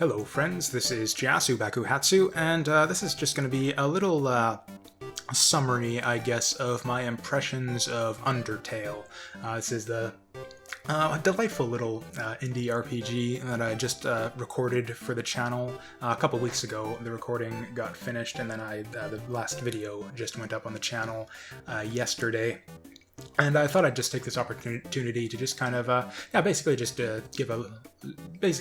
Hello friends, this is Jiasu Bakuhatsu, and this is just going to be a little summary, I guess, of my impressions of Undertale. This is the delightful little indie RPG that I just recorded for the channel a couple weeks ago. The recording got finished, and then the last video just went up on the channel yesterday. And I thought I'd just take this opportunity to just kind of, basically just give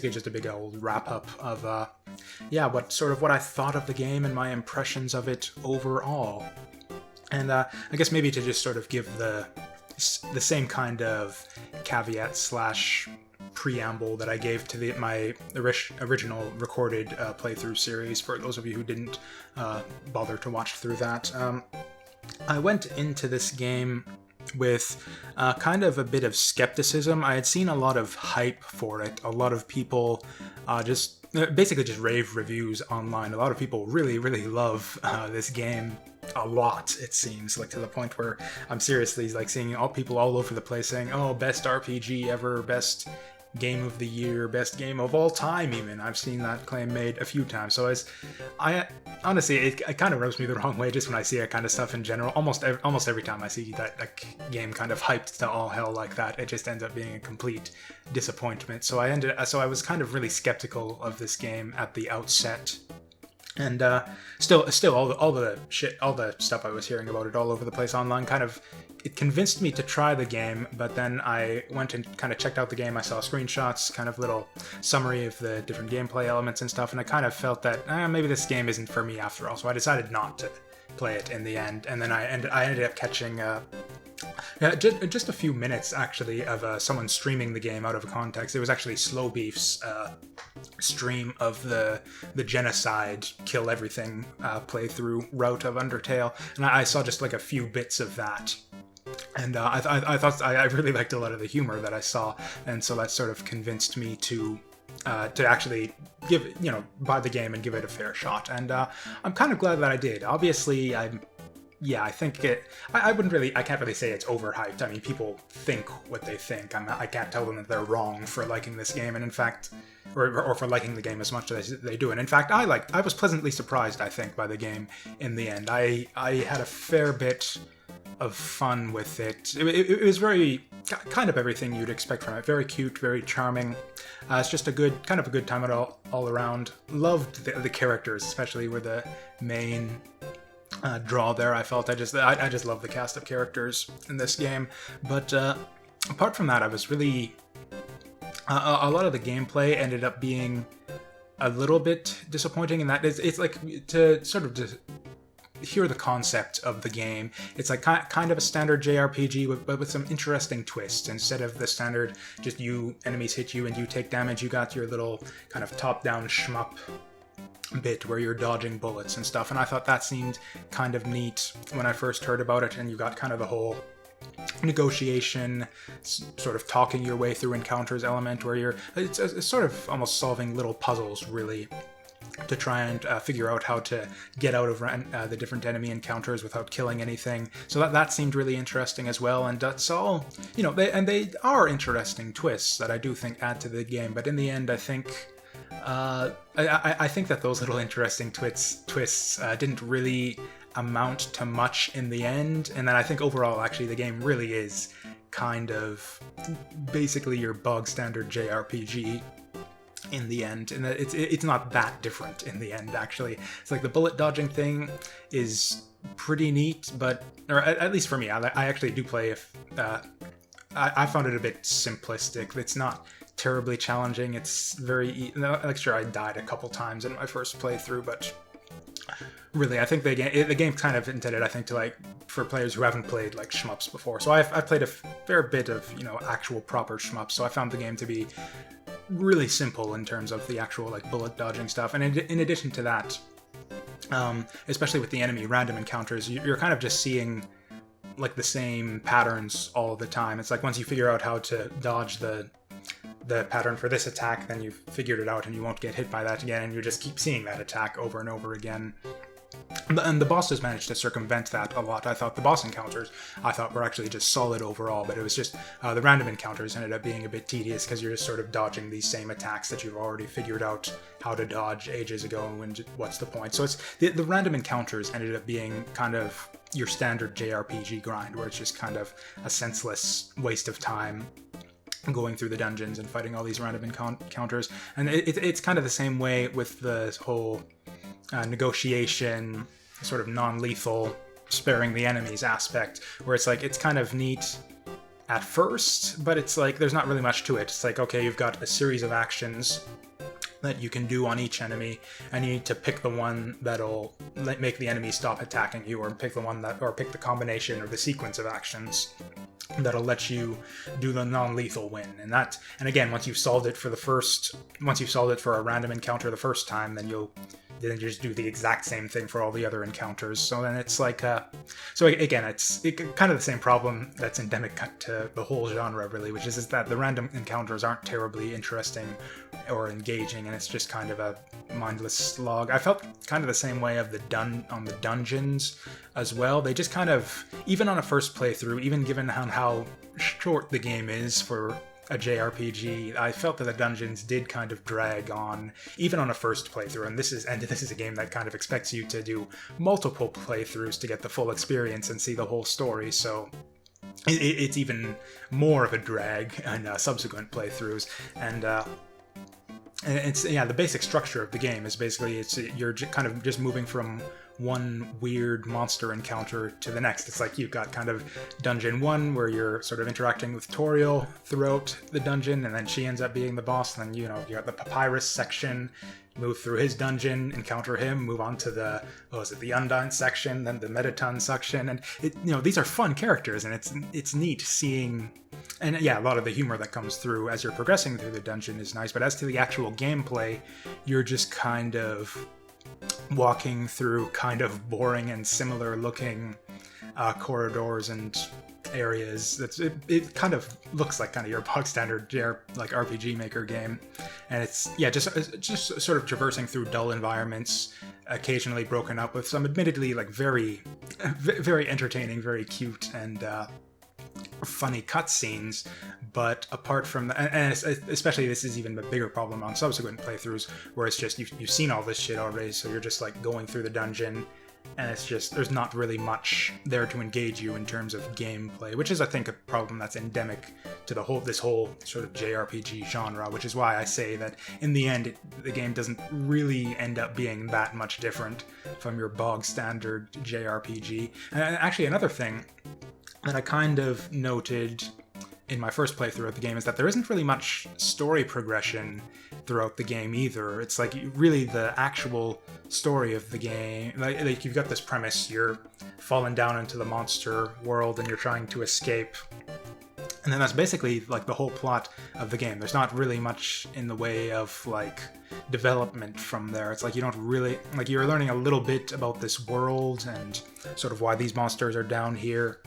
just a big old wrap up of, what I thought of the game and my impressions of it overall. And I guess maybe to just sort of give the same kind of caveat slash preamble that I gave to my original recorded playthrough series for those of you who didn't bother to watch through that. I went into this game with kind of a bit of skepticism. I had seen a lot of hype for it. A lot of people just rave reviews online. A lot of people really, really love this game a lot, it seems, like to the point where I'm seriously like seeing people all over the place saying, oh, best RPG ever, best game of the year, best game of all time even. I've seen that claim made a few times. So I honestly, it kind of rubs me the wrong way just when I see that kind of stuff in general. Almost every time I see that game kind of hyped to all hell like that, it just ends up being a complete disappointment. So I was kind of really skeptical of this game at the outset. And still, all the stuff I was hearing about it all over the place online it convinced me to try the game. But then I went and kind of checked out the game. I saw screenshots, kind of little summary of the different gameplay elements and stuff, and I kind of felt that maybe this game isn't for me after all. So I decided not to play it in the end. And then I ended up catching just a few minutes actually of someone streaming the game out of context. It was actually Slow Beef's stream of the genocide kill everything playthrough route of Undertale, and I saw just like a few bits of that. And I thought I really liked a lot of the humor that I saw, and so that sort of convinced me to actually buy the game and give it a fair shot. And I'm kind of glad that I did. Obviously, I think I can't really say it's overhyped. I mean, people think what they think. I can't tell them that they're wrong for liking this game, and in fact, or for liking the game as much as they do. And in fact, I was pleasantly surprised, I think, by the game in the end. I had a fair bit of fun with it. It was very kind of everything you'd expect from it. Very cute, very charming. It's just a good time all around. Loved the characters, especially were the main draw there. I felt I just love the cast of characters in this game. But apart from that, I was really a lot of the gameplay ended up being a little bit disappointing. In that it's like to sort of just hear the concept of the game. It's like kind of a standard JRPG, but with some interesting twists. Instead of the standard, just enemies hit you and you take damage, you got your little kind of top-down shmup bit where you're dodging bullets and stuff. And I thought that seemed kind of neat when I first heard about it. And you got kind of the whole negotiation, sort of talking your way through encounters element, where it's sort of almost solving little puzzles, really, to try and figure out how to get out of the different enemy encounters without killing anything. So that seemed really interesting as well. And that's all, they are interesting twists that I do think add to the game. But in the end, I think I think that those little interesting twists didn't really amount to much in the end. And then I think overall, actually, the game really is kind of basically your bog standard JRPG in the end, and it's not that different in the end. Actually, it's like the bullet dodging thing is pretty neat, or at least for me, I actually do play. I found it a bit simplistic. It's not terribly challenging. It's very sure, I died a couple times in my first playthrough, but really, I think the game's kind of intended, I think, to for players who haven't played like shmups before. So I've played a fair bit of actual proper shmups, so I found the game to be really simple in terms of the actual bullet dodging stuff. And in addition to that, especially with the enemy random encounters, you're kind of just seeing the same patterns all the time. It's like once you figure out how to dodge the pattern for this attack, then you've figured it out and you won't get hit by that again, and you just keep seeing that attack over and over again. And the bosses managed to circumvent that a lot. I thought the boss encounters, were actually just solid overall, but it was just the random encounters ended up being a bit tedious because you're just sort of dodging these same attacks that you've already figured out how to dodge ages ago, and what's the point? So it's the random encounters ended up being kind of your standard JRPG grind, where it's just kind of a senseless waste of time going through the dungeons and fighting all these random encounters. And it's kind of the same way with the whole negotiation, sort of non-lethal, sparing the enemies aspect, where it's like, it's kind of neat at first, but it's like, there's not really much to it. It's like, okay, you've got a series of actions that you can do on each enemy, and you need to pick the one that'll make the enemy stop attacking you, or pick the combination or the sequence of actions that'll let you do the non-lethal win. And again, once you've solved it for a random encounter the first time, then you just do the exact same thing for all the other encounters. So then it's like, so again, it's kind of the same problem that's endemic to the whole genre, really, which is that the random encounters aren't terribly interesting or engaging, and it's just kind of a mindless slog. I felt kind of the same way on the dungeons as well. They just kind of, even on a first playthrough, even given how short the game is for a JRPG, I felt that the dungeons did kind of drag on, even on a first playthrough. And this is a game that kind of expects you to do multiple playthroughs to get the full experience and see the whole story. So it's even more of a drag in subsequent playthroughs. And it's, yeah, the basic structure of the game is basically you're kind of just moving from one weird monster encounter to the next. It's like you've got kind of dungeon 1 where you're sort of interacting with Toriel throughout the dungeon, and then she ends up being the boss. And then you got the Papyrus section, move through his dungeon, encounter him, move on to the Undine section, then the Mettaton section, and these are fun characters, and it's neat seeing. And yeah, a lot of the humor that comes through as you're progressing through the dungeon is nice, but as to the actual gameplay, you're just kind of walking through kind of boring and similar looking corridors and areas. It kind of looks like kind of your bog standard RPG Maker game, and it's just sort of traversing through dull environments, occasionally broken up with some admittedly like very very entertaining, very cute and funny cutscenes. But apart from that, and especially this is even a bigger problem on subsequent playthroughs, where it's just you've seen all this shit already, so you're just like going through the dungeon, and it's just there's not really much there to engage you in terms of gameplay, which is, I think, a problem that's endemic to this whole sort of JRPG genre, which is why I say that in the end the game doesn't really end up being that much different from your bog standard JRPG. And actually, another thing that I kind of noted in my first playthrough of the game is that there isn't really much story progression throughout the game either. It's like really the actual story of the game, like you've got this premise, you're falling down into the monster world and you're trying to escape, and then that's basically like the whole plot of the game. There's not really much in the way of like development from there. It's like you don't really, like, you're learning a little bit about this world and sort of why these monsters are down here.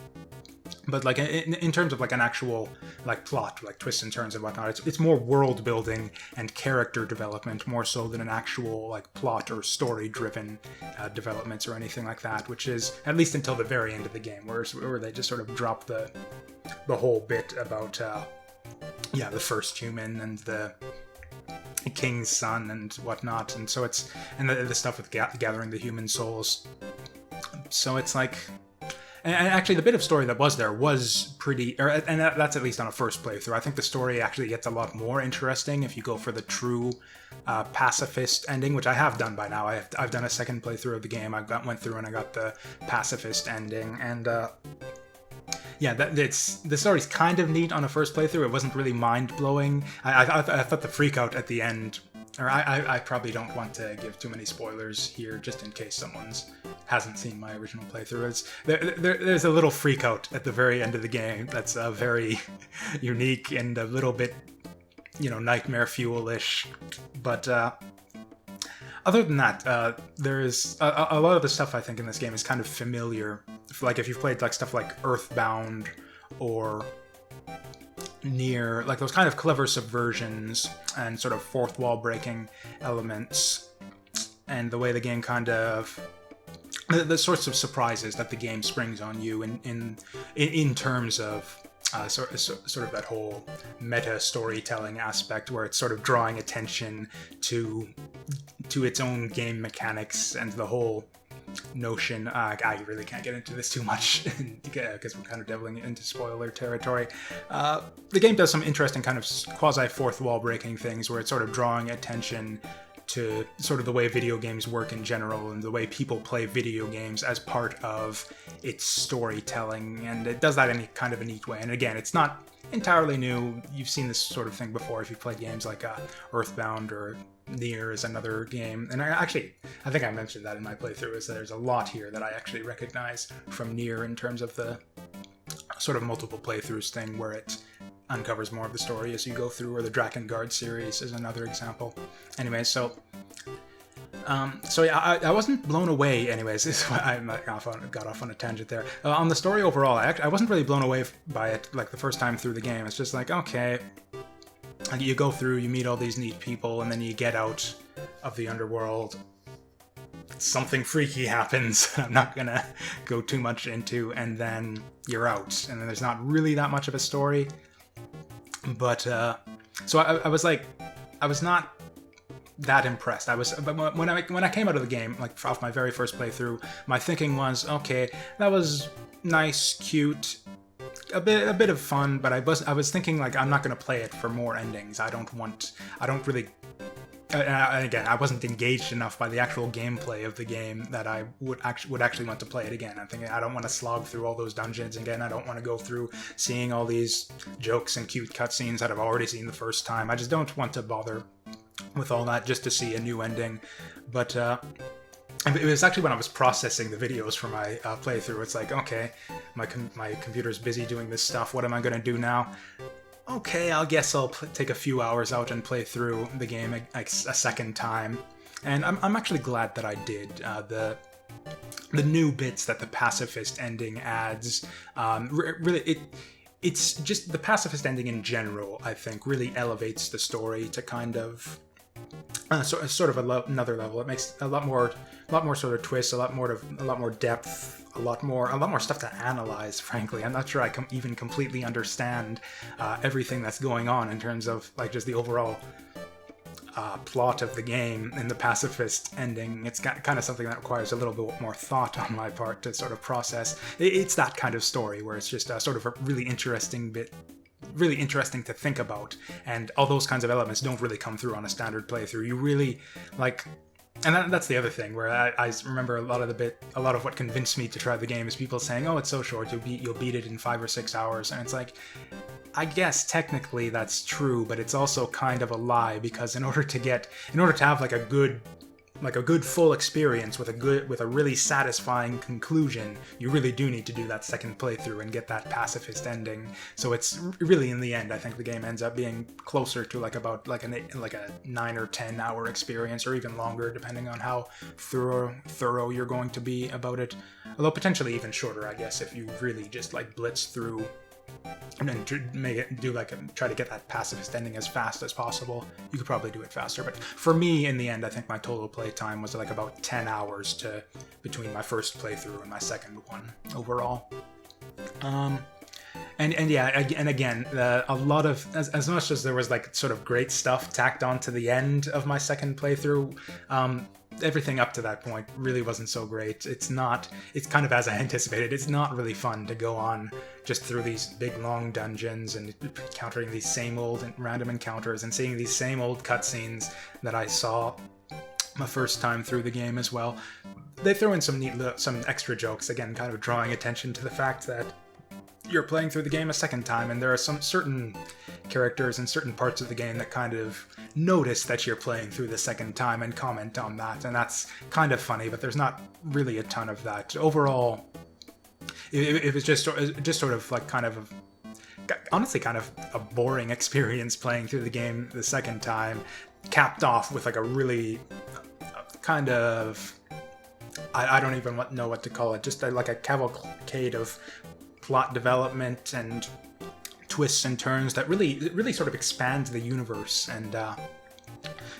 But like in terms of like an actual like plot, like twists and turns and whatnot, it's more world building and character development more so than an actual like plot or story driven developments or anything like that. Which is at least until the very end of the game, where they just sort of drop the whole bit about the first human and the king's son and whatnot, and so it's the stuff with gathering the human souls. So it's like. And actually, the bit of story that was there was pretty, and that's at least on a first playthrough. I think the story actually gets a lot more interesting if you go for the true pacifist ending, which I have done by now. I've done a second playthrough of the game. went through and I got the pacifist ending, and the story's kind of neat on a first playthrough. It wasn't really mind blowing. I thought the freak out at the end. Or I probably don't want to give too many spoilers here, just in case someone's hasn't seen my original playthrough. There's a little freak out at the very end of the game that's very unique and a little bit, nightmare fuel-ish. But other than that, there's a lot of the stuff I think in this game is kind of familiar. Like if you've played like stuff like Earthbound or Near, like those kind of clever subversions and sort of fourth wall breaking elements, and the way the game kind of the sorts of surprises that the game springs on you in terms of sort of that whole meta storytelling aspect, where it's sort of drawing attention to its own game mechanics and the whole notion. I really can't get into this too much because we're kind of delving into spoiler territory. The game does some interesting kind of quasi fourth wall breaking things, where it's sort of drawing attention to sort of the way video games work in general and the way people play video games as part of its storytelling, and it does that in kind of a neat way. And again, it's not entirely new. You've seen this sort of thing before if you've played games like Earthbound, or Nier is another game. And I think I mentioned that in my playthrough, is that there's a lot here that I actually recognize from Nier in terms of the sort of multiple playthroughs thing, where it uncovers more of the story as you go through, or the Drakengard series is another example. Anyway, so yeah, I wasn't blown away. Anyways, I got off on a tangent there. On the story overall, I wasn't really blown away by it like the first time through the game. It's just like, okay, you go through, you meet all these neat people, and then you get out of the underworld. Something freaky happens. I'm not gonna go too much into, and then you're out, and then there's not really that much of a story. But so I was like, I was not that impressed. But when I came out of the game, like off my very first playthrough, my thinking was, okay, that was nice, cute, a bit of fun, but I was thinking, like, I'm not going to play it for more endings. I don't really. And again, I wasn't engaged enough by the actual gameplay of the game that I would actually want to play it again. I'm thinking, I don't want to slog through all those dungeons again. I don't want to go through seeing all these jokes and cute cutscenes that I've already seen the first time. I just don't want to bother with all that just to see a new ending. But it was actually when I was processing the videos for my playthrough. It's like, okay, my computer's busy doing this stuff. What am I going to do now? Okay, I guess I'll take a few hours out and play through the game a second time. And I'm actually glad that I did. The new bits that the pacifist ending adds, it's just the pacifist ending in general, I think, really elevates the story to kind of sort of another level. It makes a lot more sort of twists, a lot more depth, a lot more stuff to analyze. Frankly, I'm not sure I even completely understand everything that's going on in terms of like just the overall plot of the game. In the pacifist ending, it's kind of something that requires a little bit more thought on my part to sort of process. It's that kind of story where it's just sort of a really interesting to think about, and all those kinds of elements don't really come through on a standard playthrough. You really like, and that's the other thing where I remember a lot of what convinced me to try the game is people saying, "Oh, it's so short, you'll beat it in 5 or 6 hours," and it's like, I guess technically that's true, but it's also kind of a lie, because in order to have like a good full experience with a really satisfying conclusion, you really do need to do that second playthrough and get that pacifist ending. So it's really, in the end, I think the game ends up being closer to like a 9 or 10 hour experience, or even longer, depending on how thorough you're going to be about it. Although potentially even shorter, I guess, if you really just like blitz through and then try to get that pacifist ending as fast as possible. You could probably do it faster, but for me, in the end, I think my total play time was like about 10 hours between my first playthrough and my second one overall. And again, a lot of, as much as there was like sort of great stuff tacked on to the end of my second playthrough, everything up to that point really wasn't so great. It's kind of as I anticipated. It's not really fun to go on just through these big long dungeons and encountering these same old random encounters and seeing these same old cutscenes that I saw my first time through the game as well. They throw in some extra jokes, again, kind of drawing attention to the fact that you're playing through the game a second time, and there are some certain characters and certain parts of the game that kind of notice that you're playing through the second time and comment on that, and that's kind of funny, but there's not really a ton of that. Overall, it was just sort of like honestly kind of a boring experience playing through the game the second time, capped off with like a really kind of, I don't even know what to call it, just like a cavalcade of plot development and twists and turns that really sort of expand the universe. And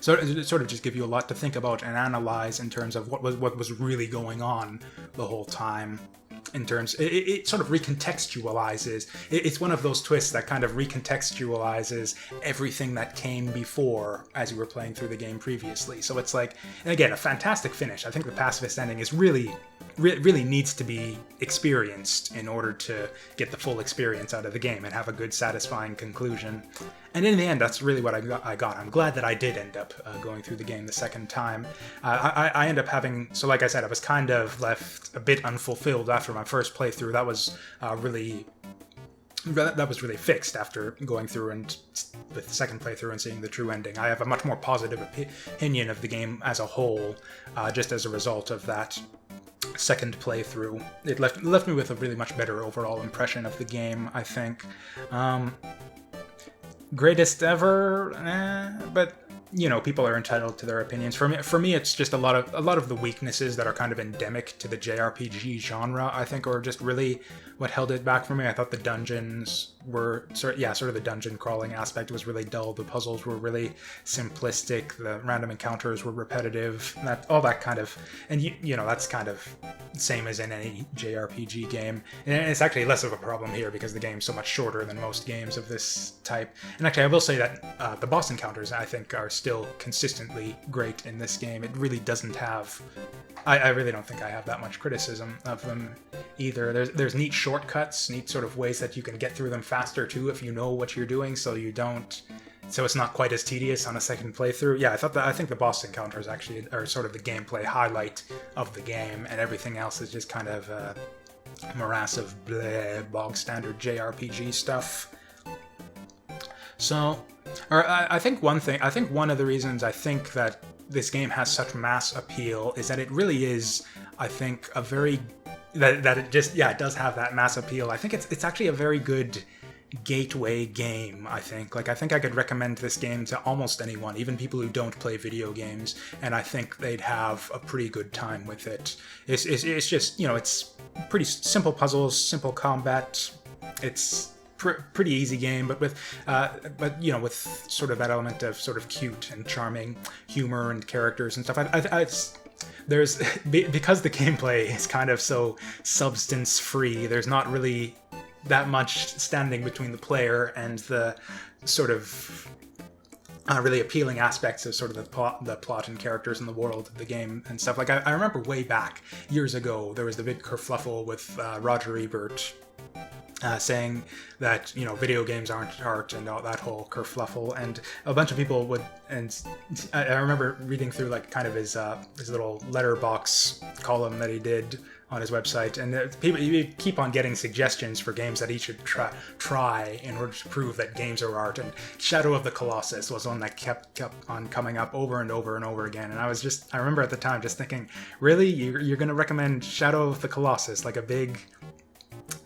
So it sort of just give you a lot to think about and analyze in terms of what was really going on the whole time. In terms, it sort of recontextualizes. It's one of those twists that kind of recontextualizes everything that came before as you were playing through the game previously. So it's like, and again, a fantastic finish. I think the pacifist ending is really needs to be experienced in order to get the full experience out of the game and have a good, satisfying conclusion. And in the end, that's really what I got. I'm glad that I did end up going through the game the second time. I end up having, so like I said, I was kind of left a bit unfulfilled after my first playthrough. That was really fixed after going through and with the second playthrough and seeing the true ending. I have a much more positive opinion of the game as a whole, just as a result of that second playthrough. It left me with a really much better overall impression of the game, I think. Greatest ever, but you know, people are entitled to their opinions. For me, it's just a lot of the weaknesses that are kind of endemic to the JRPG genre, I think, are just really what held it back for me. I thought the dungeons were sort of the dungeon crawling aspect was really dull. The puzzles were really simplistic. The random encounters were repetitive. All that kind of, and you know, that's kind of same as in any JRPG game. And it's actually less of a problem here because the game's so much shorter than most games of this type. And actually, I will say that the boss encounters, I think, are still consistently great in this game. It really doesn't have... I really don't think I have that much criticism of them either. There's neat shortcuts, neat sort of ways that you can get through them faster too if you know what you're doing, so it's not quite as tedious on a second playthrough. Yeah, I think the boss encounters actually are sort of the gameplay highlight of the game, and everything else is just kind of a morass of bleh, bog standard JRPG stuff. So, I think one of the reasons I think that this game has such mass appeal is that it really is, I think, a very... that it just, yeah, it does have that mass appeal. I think it's actually a very good gateway game, I think. Like, I think I could recommend this game to almost anyone, even people who don't play video games, and I think they'd have a pretty good time with it. It's just, you know, it's pretty simple puzzles, simple combat. It's pretty easy game, but with you know, with sort of that element of sort of cute and charming humor and characters and stuff. There's because the gameplay is kind of so substance free. There's not really that much standing between the player and the sort of really appealing aspects of sort of the plot and characters in the world of the game and stuff. Like I remember way back years ago, there was the big kerfluffle with Roger Ebert. Saying that, you know, video games aren't art and all that whole kerfluffle, and a bunch of people would, and I remember reading through like kind of his little letterbox column that he did on his website, and people, you keep on getting suggestions for games that he should try in order to prove that games are art, and Shadow of the Colossus was one that kept on coming up over and over and over again, and I remember at the time just thinking, really, you're going to recommend Shadow of the Colossus, like a big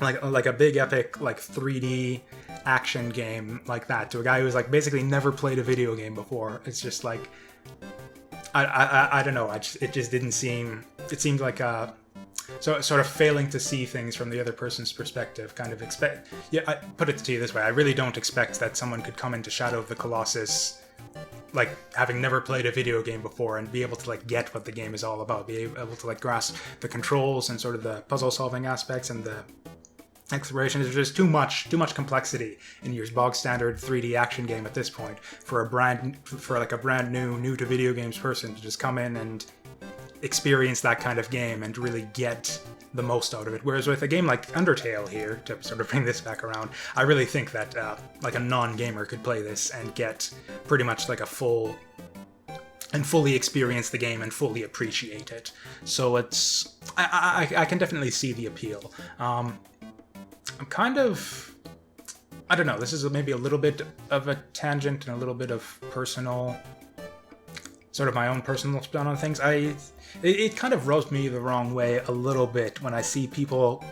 epic like 3D action game like that, to a guy who's like basically never played a video game before? It's just like I don't know. It just didn't seem. It seemed like sort of failing to see things from the other person's perspective. Kind of expect. Yeah, I put it to you this way: I really don't expect that someone could come into Shadow of the Colossus like having never played a video game before and be able to like get what the game is all about, be able to like grasp the controls and sort of the puzzle solving aspects and the exploration. There's just too much complexity in your bog standard 3D action game at this point for a brand new to video games person to just come in and experience that kind of game and really get the most out of it. Whereas with a game like Undertale here, to sort of bring this back around, I really think that like a non-gamer could play this and get pretty much like a fully experience the game and fully appreciate it. So it's I can definitely see the appeal. I'm kind of, I don't know, this is maybe a little bit of a tangent and a little bit of personal, sort of my own personal spin on things. It kind of rubs me the wrong way a little bit when I see people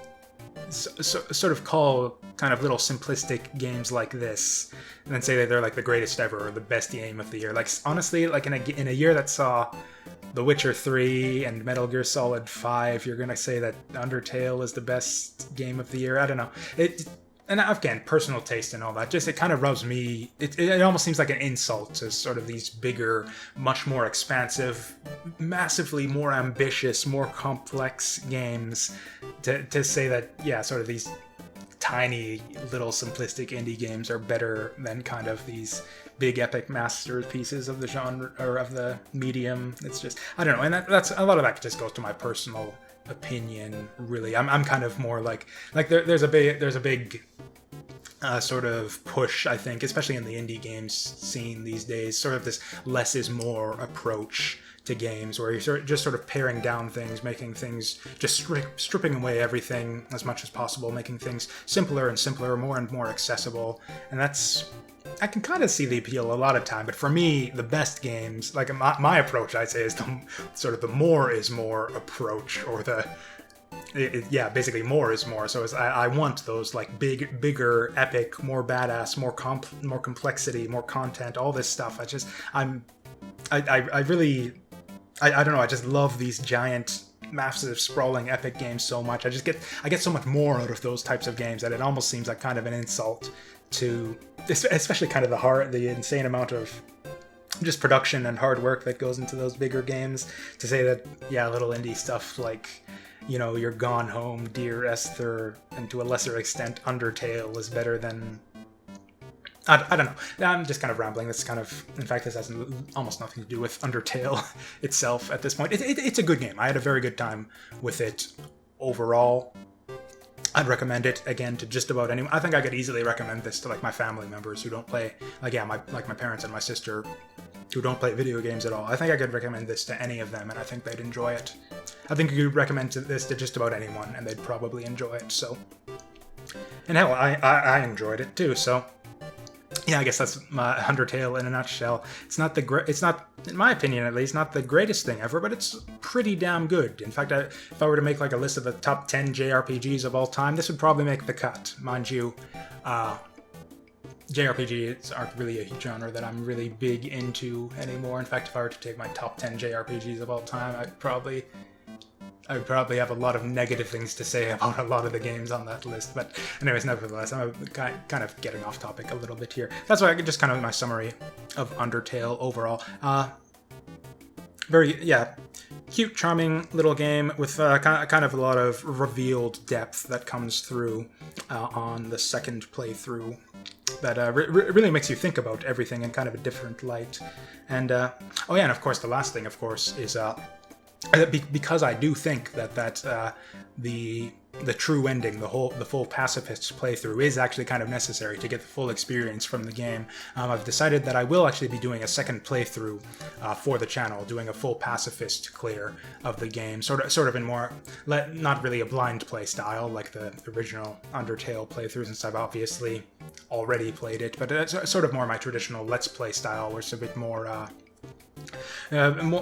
sort of call kind of little simplistic games like this and then say that they're like the greatest ever or the best game of the year. Like, honestly, like in a year that saw The Witcher 3 and Metal Gear Solid 5, you're gonna say that Undertale is the best game of the year? I don't know. and again, personal taste and all that, just it kind of rubs me, it almost seems like an insult to sort of these bigger, much more expansive, massively more ambitious, more complex games, to say that, yeah, sort of these tiny little simplistic indie games are better than kind of these big epic masterpieces of the genre or of the medium. It's just, I don't know, and that's a lot of that just goes to my personal opinion, really. I'm kind of more like there's a big sort of push, I think, especially in the indie games scene these days, sort of this less is more approach to games, where you're just sort of paring down things, making things, just stripping away everything as much as possible, making things simpler and simpler, more and more accessible. And that's, I can kind of see the appeal a lot of time, but for me, the best games, like my approach, I'd say, is the sort of the more is more approach, or yeah, basically more is more. So I want those like bigger, epic, more badass, more complexity, more content, all this stuff. I really don't know. I just love these giant, massive, sprawling, epic games so much. I get so much more out of those types of games that it almost seems like kind of an insult to, especially kind of the insane amount of just production and hard work that goes into those bigger games, to say that, yeah, little indie stuff like, you know, your Gone Home, Dear Esther, and to a lesser extent Undertale is better than, I don't know. I'm just kind of rambling. This in fact, this has almost nothing to do with Undertale itself at this point. It's a good game. I had a very good time with it overall. I'd recommend it, again, to just about anyone. I think I could easily recommend this to, like, my family members who don't play, like, yeah, my parents and my sister who don't play video games at all. I think I could recommend this to any of them, and I think they'd enjoy it. I think you could recommend this to just about anyone, and they'd probably enjoy it, so. And hell, I enjoyed it too, so. Yeah, I guess that's my Undertale in a nutshell. It's not, in my opinion at least, not the greatest thing ever, but it's pretty damn good. In fact, if I were to make like a list of the top 10 JRPGs of all time, this would probably make the cut. Mind you, JRPGs aren't really a genre that I'm really big into anymore. In fact, if I were to take my top 10 JRPGs of all time, I would probably have a lot of negative things to say about a lot of the games on that list. But anyways, nevertheless, I'm kind of getting off topic a little bit here. That's why I just kind of my summary of Undertale overall. Very, yeah, cute, charming little game with kind of a lot of revealed depth that comes through on the second playthrough. That really makes you think about everything in kind of a different light. And, oh yeah, and of course, the last thing, of course, is... because I do think that the true ending, the full pacifist playthrough, is actually kind of necessary to get the full experience from the game. I've decided that I will actually be doing a second playthrough for the channel, doing a full pacifist clear of the game, sort of in more, not really a blind play style like the original Undertale playthrough, since I've obviously already played it, but it's sort of more my traditional Let's Play style, where it's a bit more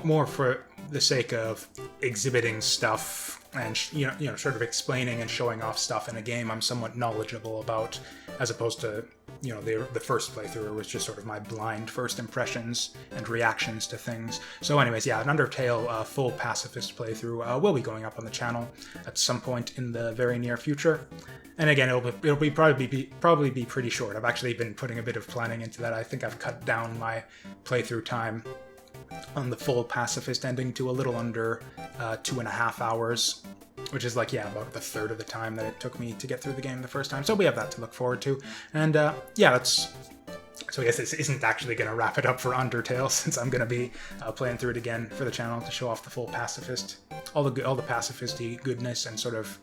more for the sake of exhibiting stuff and sort of explaining and showing off stuff in a game I'm somewhat knowledgeable about, as opposed to the first playthrough was just sort of my blind first impressions and reactions to things. So anyways, yeah, an Undertale full pacifist playthrough will be going up on the channel at some point in the very near future. And again, it'll probably be pretty short. I've actually been putting a bit of planning into that. I think I've cut down my playthrough time on the full pacifist ending to a little under 2.5 hours, which is like, yeah, about a third of the time that it took me to get through the game the first time. So we have that to look forward to. And yeah, so I guess this isn't actually going to wrap it up for Undertale, since I'm going to be playing through it again for the channel to show off the full pacifist, all the pacifist-y goodness, and sort of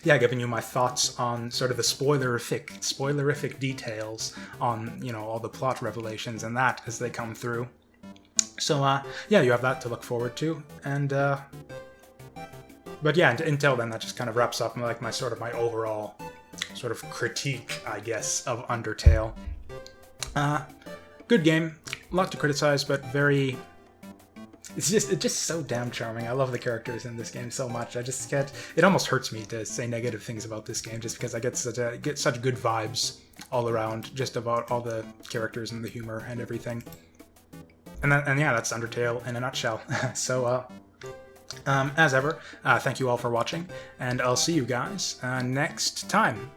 yeah, giving you my thoughts on sort of the spoilerific details on, all the plot revelations and that as they come through. So, yeah, you have that to look forward to. And, but yeah, until then, that just kind of wraps up like my overall sort of critique, I guess, of Undertale. Good game. A lot to criticize, but very... It's just so damn charming. I love the characters in this game so much. I just get... It almost hurts me to say negative things about this game, just because I get such good vibes all around, just about all the characters and the humor and everything. And yeah, that's Undertale in a nutshell. So, As ever, thank you all for watching, and I'll see you guys next time.